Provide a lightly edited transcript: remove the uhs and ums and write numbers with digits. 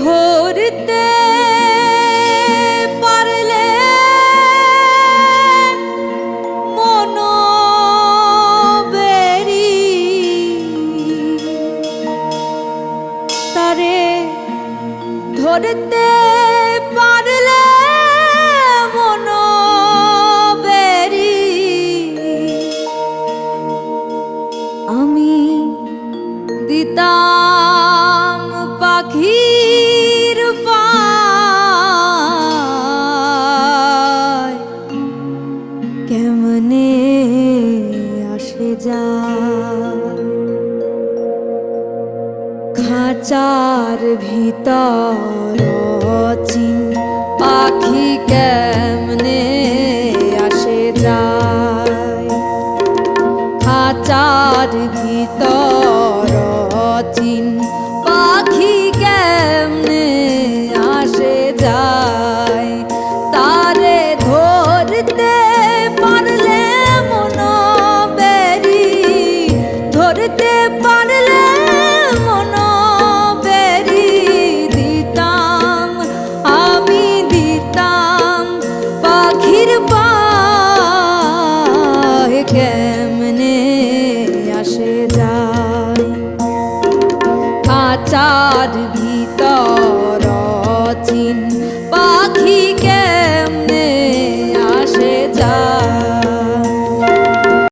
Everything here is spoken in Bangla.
ধরতে পারলে মনোবেরি তারে ধরতে পারলে মনোবেরি আমি দিতাম পাখির পায় কেমনে আসে যায় খাঁচার ভিতর চিন পাখি কেমনে আসে যায় খাঁচার ভিতর চিন পাখি কেমনে আসে যায় তারে ধরতে পারলে মনোবেরি ধরতে পারলে মনোবেরি দিতাম আমি দিতাম পাখির পায় কেমনে আসে যায় খাঁচার ভিতর চিন